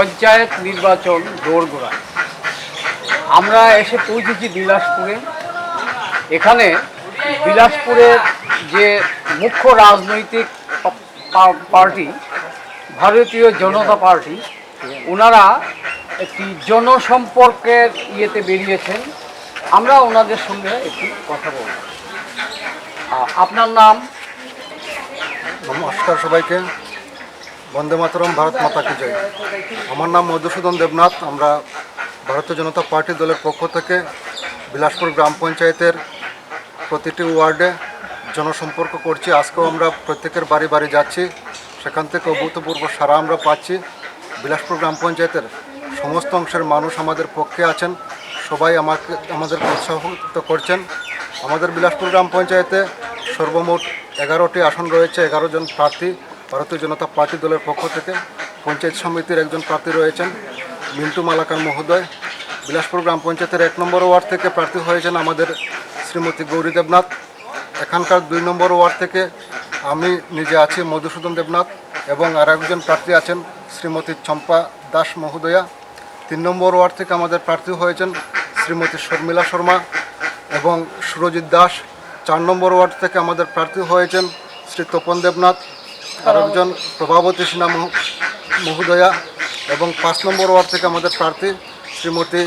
পঞ্চায়েত নির্বাচন দোরগোড়ায়। আমরা এসে পৌঁছেছি বিলাসপুরে। এখানে বিলাসপুরের যে মুখ্য রাজনৈতিক পার্টি ভারতীয় জনতা পার্টি, ওনারা একটি জনসম্পর্কের ইয়েতে বেরিয়েছেন। আমরা ওনাদের সঙ্গে একটু কথা বলব। আপনার নাম? নমস্কার সবাইকে, বন্দে মাতরম, ভারত মাতা কি জয়। আমার নাম মধুসূদন দেবনাথ। আমরা ভারতীয় জনতা পার্টি দলের পক্ষ থেকে বিলাসপুর গ্রাম পঞ্চায়েতের প্রতিটি ওয়ার্ডে জনসম্পর্ক করছি। আজকেও আমরা প্রত্যেকের বাড়ি বাড়ি যাচ্ছি, সেখান থেকে অভূতপূর্ব সাড়া আমরা পাচ্ছি। বিলাসপুর গ্রাম পঞ্চায়েতের সমস্ত অংশের মানুষ আমাদের পক্ষে আছেন, সবাই আমাদেরকে উৎসাহিত করছেন। আমাদের বিলাসপুর গ্রাম পঞ্চায়েতে সর্বমোট 11টি আসন রয়েছে, 11 জন প্রার্থী ভারতীয় জনতা পার্টি দলের পক্ষ থেকে। পঞ্চায়েত সমিতির একজন প্রার্থী রয়েছেন মিন্টু মালাকার মহোদয়। বিলাসপুর গ্রাম পঞ্চায়েতের 1 নম্বর ওয়ার্ড থেকে প্রার্থী হয়েছেন আমাদের শ্রীমতী গৌরী দেবনাথ। এখানকার 2 নম্বর ওয়ার্ড থেকে আমি নিজে আছি, মধুসূদন দেবনাথ, এবং আর একজন প্রার্থী আছেন শ্রীমতী চম্পা দাস মহোদয়া। 3 নম্বর ওয়ার্ড থেকে আমাদের প্রার্থী হয়েছেন শ্রীমতী শর্মিলা শর্মা এবং সুরজিৎ দাস। 4 নম্বর ওয়ার্ড থেকে আমাদের প্রার্থী হয়েছেন শ্রী তপন দেবনাথ, আর একজন প্রভাবতী সিনহা মহোদয়া। এবং 5 নম্বর ওয়ার্ড থেকে আমাদের প্রার্থী শ্রীমতী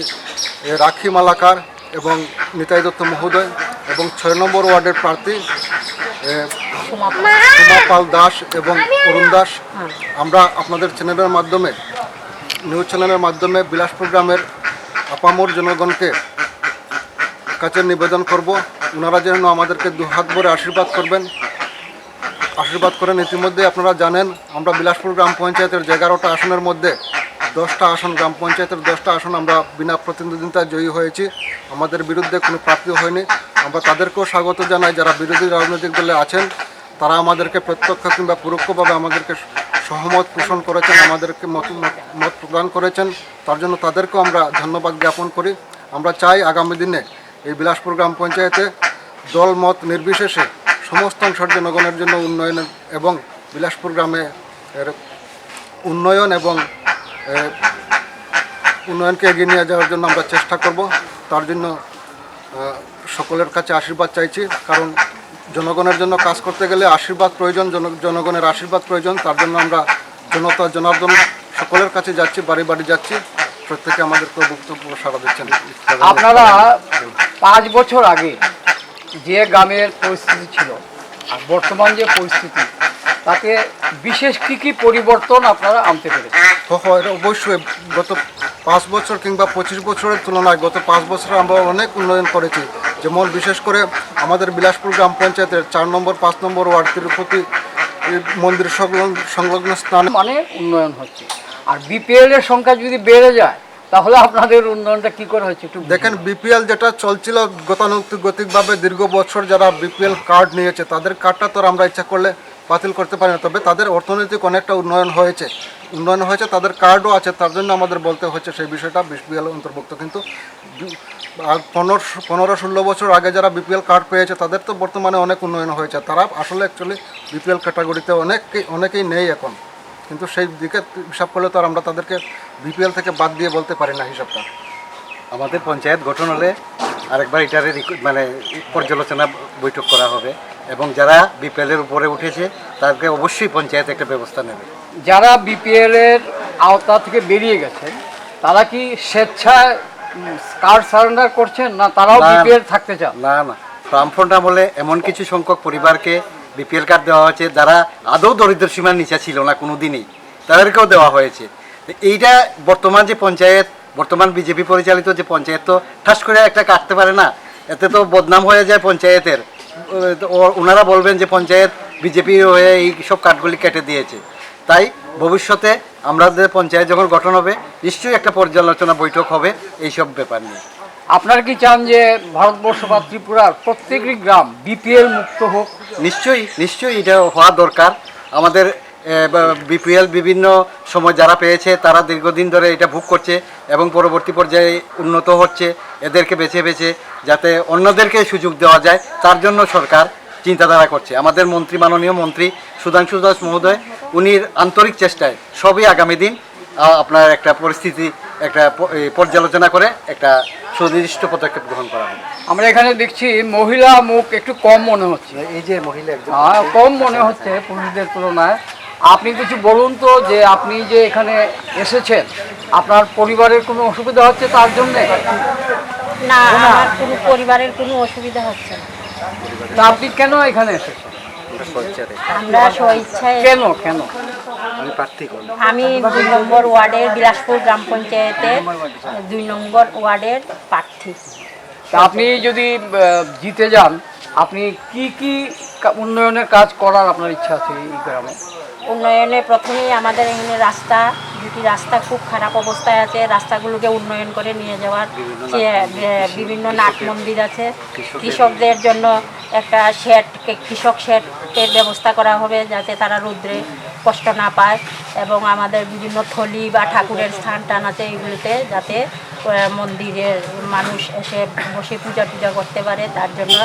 রাখি মালাকার এবং নিতাই দত্ত মহোদয়। এবং 6 নম্বর ওয়ার্ডের প্রার্থী সোমা পাল দাস এবং অরুণ দাস। আমরা আপনাদের চ্যানেলের মাধ্যমে, নিউজ চ্যানেলের মাধ্যমে বিলাসপুর গ্রামের আপামর জনগণকে কাছে নিবেদন করব, ওনারা যেন আমাদেরকে দুহাত ভরে আশীর্বাদ করেন। ইতিমধ্যে আপনারা জানেন আমরা বিলাসপুর গ্রাম পঞ্চায়েতের 11টা আসনের মধ্যে 10টা আসন, গ্রাম পঞ্চায়েতের 10টা আসন আমরা বিনা প্রতিদ্বন্দ্বিতায় জয়ী হয়েছি। আমাদের বিরুদ্ধে কোনো প্রার্থী হয়নি। আমরা তাদেরকেও স্বাগত জানাই যারা বিরোধী রাজনৈতিক দলে আছেন। তারা আমাদেরকে প্রত্যক্ষ কিংবা পরোক্ষভাবে আমাদেরকে সহমত পোষণ করেছেন, আমাদেরকে মত প্রদান করেছেন। তার জন্য তাদেরকেও আমরা ধন্যবাদ জ্ঞাপন করি। আমরা চাই আগামী দিনে এই বিলাসপুর গ্রাম পঞ্চায়েতে দল মত নির্বিশেষে সমস্ত অংশের জনগণের জন্য উন্নয়ন এবং বিলাসপুর গ্রামে উন্নয়নকে এগিয়ে নিয়ে যাওয়ার জন্য আমরা চেষ্টা করব। তার জন্য সকলের কাছে আশীর্বাদ চাইছি, কারণ জনগণের জন্য কাজ করতে গেলে আশীর্বাদ প্রয়োজন, জনগণের আশীর্বাদ প্রয়োজন। তার জন্য আমরা জনার্দন সকলের কাছে যাচ্ছি, বাড়ি বাড়ি যাচ্ছি, প্রত্যেকে আমাদেরকে বক্তব্য সাড়া দিচ্ছেন। আপনারা 5 বছর আগে যে গ্রামের পরিস্থিতি ছিল আর বর্তমান যে পরিস্থিতি, তাতে বিশেষ কী পরিবর্তন আপনারা আনতে পেরেছেন? অবশ্যই গত 5 বছর কিংবা 25 বছরের তুলনায় গত 5 বছরে আমরা অনেক উন্নয়ন করেছি। যেমন বিশেষ করে আমাদের বিলাসপুর গ্রাম পঞ্চায়েতের 4 নম্বর 5 নম্বর ওয়ার্ড তিরুপতি মন্দির সংলগ্ন স্থানে মানে উন্নয়ন হচ্ছে। আর বিপিএল এর সংখ্যা যদি বেড়ে যায় তাহলে আপনাদের উন্নয়নটা কি করে হচ্ছে একটু দেখেন। বিপিএল যেটা চলছিল গতানুগতিকভাবে দীর্ঘ বছর, যারা বিপিএল কার্ড নিয়েছে তাদের কার্ডটা তো আমরা ইচ্ছা করলে বাতিল করতে পারি না, তবে তাদের অর্থনৈতিক অনেকটা উন্নয়ন হয়েছে, তাদের কার্ডও আছে। তার জন্য আমাদের বলতে হচ্ছে সেই বিষয়টা বিপিএল অন্তর্ভুক্ত। কিন্তু 15-16 বছর আগে যারা বিপিএল কার্ড পেয়েছে তাদের তো বর্তমানে অনেক উন্নয়ন হয়েছে। তারা আসলে অ্যাকচুয়ালি বিপিএল ক্যাটাগরিতে অনেকেই নেই এখন, কিন্তু সেই দিকে হিসাব করলে তো আর আমরা তাদেরকে বিপিএল থেকে বাদ দিয়ে বলতে পারি না হিসাবটা। আমাদের পঞ্চায়েত গঠন হলে আরেকবার এটারে পর্যালোচনা বৈঠক করা হবে, এবং যারা বিপিএলের উপরে উঠেছে তাদেরকে অবশ্যই পঞ্চায়েত একটা ব্যবস্থা নেবে। যারা বিপিএলের আওতা থেকে বেরিয়ে গেছেন তারা কি স্বেচ্ছায় কার্ড সারেন্ডার করছেন, না তারাও বিপিএল থাকতে চান? না, বামফ্রন্ট আমলে এমন কিছু সংখ্যক পরিবারকে বিপিএল কার্ড দেওয়া হয়েছে যারা আদৌ দরিদ্র সীমার নিচে ছিল না কোনো দিনই, তাদেরকেও দেওয়া হয়েছে। এইটা বর্তমান বিজেপি পরিচালিত যে পঞ্চায়েত তো ঠাস করে একটা কাটতে পারে না, এতে তো বদনাম হয়ে যায় পঞ্চায়েতের। ওনারা বলবেন যে পঞ্চায়েত বিজেপি হয়ে এই সব কার্ডগুলি কেটে দিয়েছে। তাই ভবিষ্যতে আমাদের পঞ্চায়েত যখন গঠন হবে নিশ্চয়ই একটা পর্যালোচনা বৈঠক হবে এইসব ব্যাপার নিয়ে। আপনারা কি চান যে ভারতবর্ষ বা ত্রিপুরার প্রত্যেকটি গ্রাম বিপিএল মুক্ত হোক? নিশ্চয়ই এটা হওয়া দরকার। আমাদের বিপিএল বিভিন্ন সময় যারা পেয়েছে তারা দীর্ঘদিন ধরে এটা ভোগ করছে এবং পরবর্তী পর্যায়ে উন্নত হচ্ছে। এদেরকে বেছে যাতে অন্যদেরকে সুযোগ দেওয়া যায় তার জন্য সরকার চিন্তাধারা করছে। আমাদের মাননীয় মন্ত্রী সুধাংশু দাস মহোদয়, উনি আন্তরিক চেষ্টায় সবই আগামী দিন আপনার একটা পরিস্থিতি একটা পর্যালোচনা করে একটা সুনির্দিষ্ট পদক্ষেপ গ্রহণ করা হবে। আমরা এখানে দেখছি মহিলা মুখ একটু কম মনে হচ্ছে। এই যে মহিলা একজন কম মনে হচ্ছে পুরুষদের তুলনায়। আপনি কিছু বলুন তো, যে আপনি যে এখানে এসেছেন, আপনার পরিবারের কোনো অসুবিধা হচ্ছে তার জন্যে? না, আমার কোনো পরিবারের কোনো অসুবিধা হচ্ছে না। তা আপনি কেন এখানে এসেছেন? আমরা স্বইচ্ছায় কেন কেন? আমি প্রার্থী করব। আমি 2 নম্বর ওয়ার্ডের বিলাসপুর গ্রাম পঞ্চায়েতের 2 নম্বর ওয়ার্ডের প্রার্থী। তা আপনি যদি জিতে যান, আপনি কি কি উন্নয়নের কাজ করার আপনার ইচ্ছা আছে এই গ্রামে? উন্নয়নে প্রথমেই আমাদের এখানে দুটি রাস্তা খুব খারাপ অবস্থায় আছে, রাস্তাগুলোকে উন্নয়ন করে নিয়ে যাওয়ার বিভিন্ন নাট মন্দির আছে। কৃষকদের জন্য একটা কৃষক শেডের ব্যবস্থা করা হবে, যাতে তারা রৌদ্রে কষ্ট না পায়, এবং আমাদের বিভিন্ন থলি বা ঠাকুরের স্থান টান আছে, এইগুলিতে যাতে মন্দিরের মানুষ এসে বসে পূজা টুজা করতে পারে, তার জন্য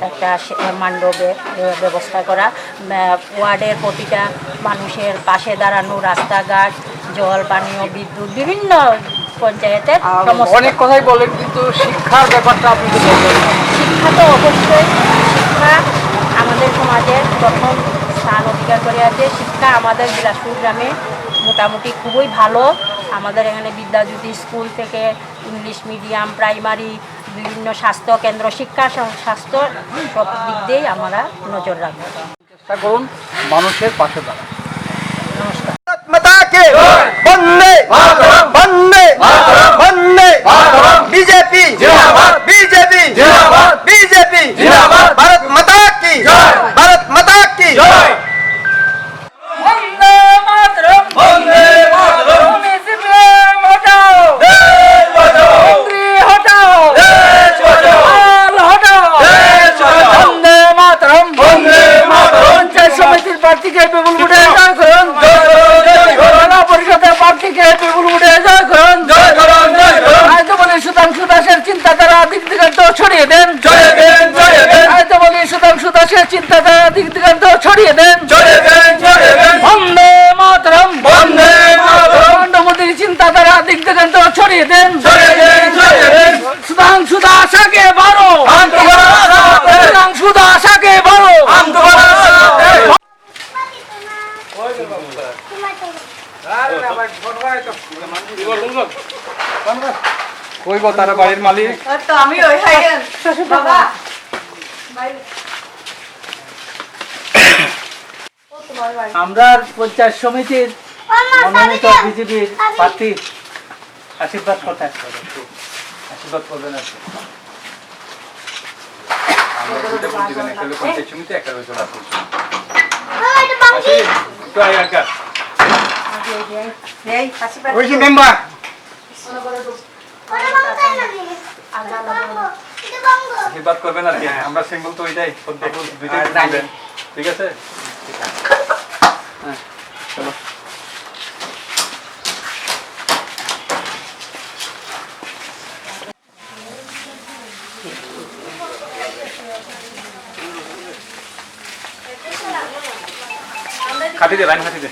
একটা মণ্ডপের ব্যবস্থা করা। ওয়ার্ডের প্রতিটা মানুষের পাশে দাঁড়ানো, রাস্তাঘাট, জল, পানীয়, বিদ্যুৎ, বিভিন্ন পঞ্চায়েতের সমস্ত। অনেক কথাই বলেন, কিন্তু শিক্ষার ব্যাপারটা আপনি তো বলবেন না। শিক্ষা তো অবশ্যই, শিক্ষা আমাদের সমাজের প্রথম স্থান অধিকার করে আছে। শিক্ষা আমাদের বিলাসপুর গ্রামে মোটামুটি খুবই ভালো। আমাদের এখানে বিদ্যাজ্যোতি স্কুল থেকে ইংলিশ মিডিয়াম, প্রাইমারি, বিভিন্ন স্বাস্থ্য কেন্দ্র, শিক্ষা স্বাস্থ্য সব দিক দিয়েই আমরা নজর রাখবো। চেষ্টা করুন মানুষের পাশে দাঁড়ান। নমস্কার। माता के वंदे मातरम वंदे मातरम वंदे मातरम बीजेपी जिंदाबाद बीजेपी जिंदाबाद बीजेपी जिंदाबाद भारत माता की जय भारत माता की जय वंदे मातरम वंदे मातरम सीपीएम हटाओ, देश बचाओ मंत्री हटाओ, देश बचाओ हाल हटाओ, देश बचाओ वंदे मातरम वंदे मातरम पंचायत समितिर प्रार्थीকে বিপুল ভোটে জয় করুন, জেলা পরিষদের প্রার্থীকে বিপুল ভোটে জয় করুন, जय करण আয়তো বলি সুধাংশু দাসের চিন্তাধারা দিক দিগন্ত ছড়িয়ে দেন, जय देन আয়তো বলি সুধাংশু দাসের চিন্তাধারা দিক দিগন্ত ছড়িয়ে দেন। जय देन বন্দে মাতরম वंदे मातरम মোদীর চিন্তাধারা দিক দিগন্ত ছড়িয়ে দেন। जय देन সুধাংশু দাস আগে বাড়ো, हम तुम्हारा साथ है সুধাংশু দাস আগে বাড়ো। हम तुम्हारा साथ है কইব তারা বাড়ির মালিক। আমরা পঞ্চায়েত সমিতির মনোনীত বিজেপির প্রার্থী আশীর্বাদ কথা আশীর্বাদ করবেন আর কি। আশীর্বাদ করবেন আর কি। আমরা সিম্বল তো ওইটাই, দুইটাই দিবেন। ঠিক আছে, চলো। খাটি দে, লাইন খাটি দে।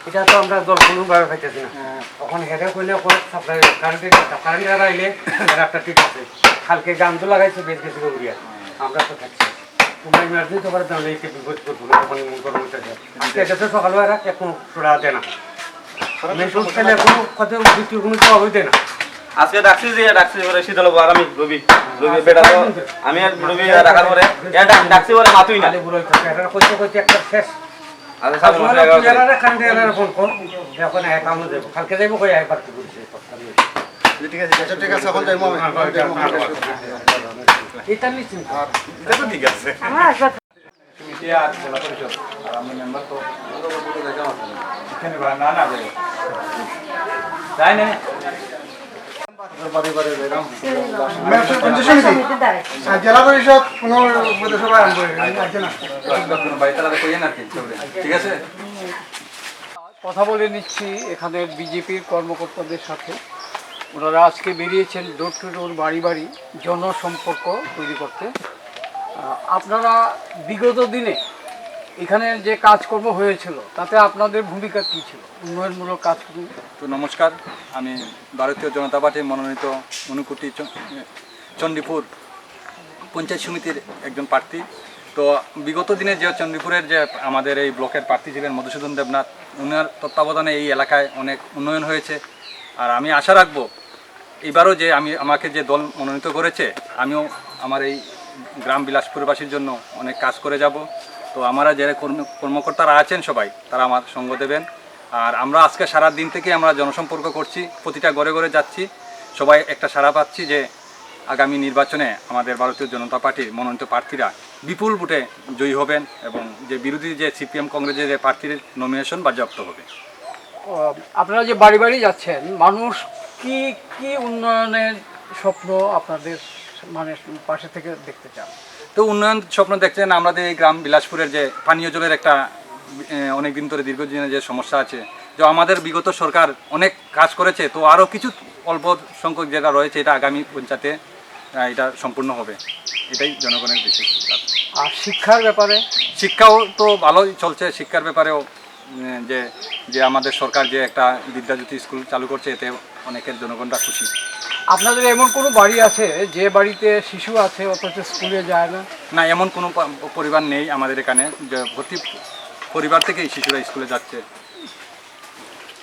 এটা তো আমরা জল কোনোভাবে পাইতেছি না। এখন হেডে করলে সাপ্লাই কারেন্ট আইলে একটা ঠিক আছে। কালকে গান তো লাগাইছে বেশ বেশি উড়িয়া, আমরা তো থাকছি। তোমরা ইমার্জি তো পারে তাহলে একে বিপদ করবো না, তখন মন করবো আজকে এটা তো সকালবেলা কোনো ছোড়া দেয় না, মেশন খেলে কোনো কত দ্বিতীয় কোনো তো অবৈ দেয় না। আজকে ডাকছি যে ডাকছি পরে শীতল আর আমি রবি বেটা তো আমি আর রবি রাখার পরে ডাকছি পরে মাতুই না। বুড়োই থাকে এটা কইতে কইতে একটা শেষ। আজ সামনে মাঠে এগারো ফোন কর, এখন এক কামে যাবো, কালকে যাবো কই একবার কি করছে ঠিক আছে ঠিক আছে এখন যাইবো আমি এটা নিশ্চিন্ত। এটা তো ঠিক আছে। আমার আসবাব সমিতি আর জেলা পরিষদ আর আমি মেম্বার তো এখানে না না বলে তাই না জেলা পরিষদ কোনো সভায় আনবো বাইতালা কইয়ে না ঠিক আছে। কথা বলে নিচ্ছি এখানের বিজেপির কর্মকর্তাদের সাথে। ওনারা আজকে বেরিয়েছেন ডোর টু ডোর, বাড়ি বাড়ি জনসম্পর্ক তৈরি করতে। আপনারা বিগত দিনে এখানে যে কাজকর্ম হয়েছিল তাতে আপনাদের ভূমিকা কী ছিল, উন্নয়নমূলক কাজকর্ম? তো নমস্কার, আমি ভারতীয় জনতা পার্টির মনোনীত ঊনকোটি চণ্ডীপুর পঞ্চায়েত সমিতির একজন প্রার্থী। তো বিগত দিনে যে চণ্ডীপুরের যে আমাদের এই ব্লকের প্রার্থী ছিলেন মধুসূদন দেবনাথ, উনার তত্ত্বাবধানে এই এলাকায় অনেক উন্নয়ন হয়েছে। আর আমি আশা রাখবো এবারও যে আমাকে যে দল মনোনীত করেছে, আমিও আমার এই গ্রাম বিলাসপুরবাসীর জন্য অনেক কাজ করে যাব। তো আমরা যারা কর্মকর্তারা আছেন সবাই তারা আমার সঙ্গ দেবেন। আর আমরা আজকে সারা দিন থেকে আমরা জনসম্পর্ক করছি, প্রতিটা ঘরে ঘরে যাচ্ছি, সবাই একটা সাড়া পাচ্ছি যে আগামী নির্বাচনে আমাদের ভারতীয় জনতা পার্টির মনোনীত প্রার্থীরা বিপুল ভোটে জয়ী হবেন এবং যে বিরোধী যে সিপিএম কংগ্রেসের যে প্রার্থীর নমিনেশন বাজেয়াপ্ত হবে। আপনারা যে বাড়ি বাড়ি যাচ্ছেন, মানুষ কি কি উন্নয়নের স্বপ্ন আপনাদের মানে পাশে থেকে দেখতে চান? তো উন্নয়ন স্বপ্ন দেখছেন, আমাদের এই গ্রাম বিলাসপুরের যে পানীয় জলের একটা অনেক দিন ধরে দীর্ঘদিনের যে সমস্যা আছে, যে আমাদের বিগত সরকার অনেক কাজ করেছে, তো আরও কিছু অল্প সংখ্যক যেটা রয়েছে এটা আগামী পঞ্চায়েতে এটা সম্পূর্ণ হবে, এটাই জনগণের বিশেষ দাবি। আর শিক্ষার ব্যাপারে? শিক্ষাও তো ভালোই চলছে, শিক্ষার ব্যাপারেও যে যে আমাদের সরকার যে একটা বিদ্যাজ্যোতি স্কুল চালু করছে, এতে অনেকের জনগণরা খুশি। আপনাদের এমন কোনো বাড়ি আছে যে বাড়িতে শিশু আছে অথচ স্কুলে যায় না? না, এমন কোনো পরিবার নেই আমাদের এখানে, যে প্রতি পরিবার থেকেই শিশুরা স্কুলে যাচ্ছে।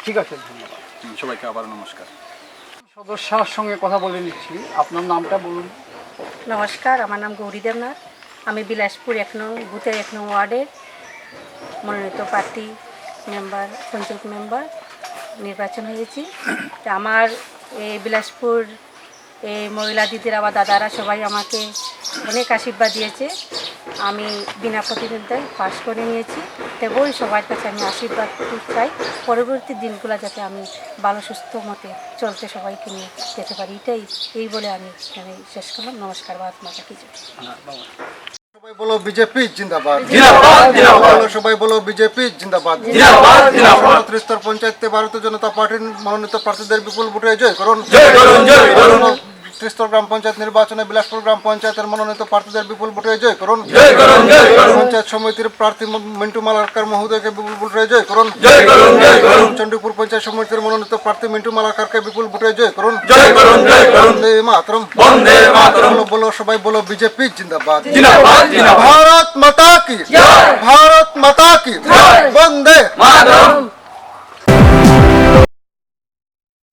ঠিক আছে, ধন্যবাদ। সবাইকে আবার নমস্কার। সদস্যার সঙ্গে কথা বলে নিচ্ছি, আপনার নামটা বলুন। নমস্কার, আমার নাম গৌরী দেবনাথ। আমি বিলাসপুর 1 নং বুথের 1 নং ওয়ার্ডের মনোনীত প্রার্থী মেম্বার, পঞ্চায়েত মেম্বার নির্বাচন হয়েছি। তা আমার এই বিলাসপুর এই মহিলা দিদিরা বা দাদারা সবাই আমাকে অনেক আশীর্বাদ দিয়েছে। আমি বিনা প্রতিদ্বন্দ্বিতায় পাস করে নিয়েছি। তবুই সবার কাছে আমি আশীর্বাদ চাই, পরবর্তী দিনগুলো যাতে আমি ভালো সুস্থ মতে চলতে সবাইকে নিয়ে যেতে পারি। এই বলে আমি এখানে শেষ করলাম। নমস্কার, ভারত মাতা কি জয়। সবাই বলো বিজেপি জিন্দাবাদ। সবাই বলো বিজেপি জিন্দাবাদ। ত্রিস্তর পঞ্চায়েতে ভারতীয় জনতা পার্টির মনোনীত প্রার্থীদের বিপুল ভোটে জয় করুন। ত্রিস্তর গ্রাম পঞ্চায়েত নির্বাচনে বিলাসপুর গ্রাম পঞ্চায়েতের মনোনীত প্রার্থীদের বিপুল ভোটে জয় করুন। পঞ্চায়েত সমিতির প্রার্থী মিন্টু মালাকার মহোদয়কে বিপুল ভোটে জয় করুন। চণ্ডীপুর পঞ্চায়েত সমিতির মনোনীত প্রার্থী মিন্টু মালাকারকে বিপুল ভোটে জয় করুন। বন্দে মাতরম। বলো সবাই বলো বিজেপি জিন্দাবাদ। ভারত মাতা কি, ভারত মাতা কি।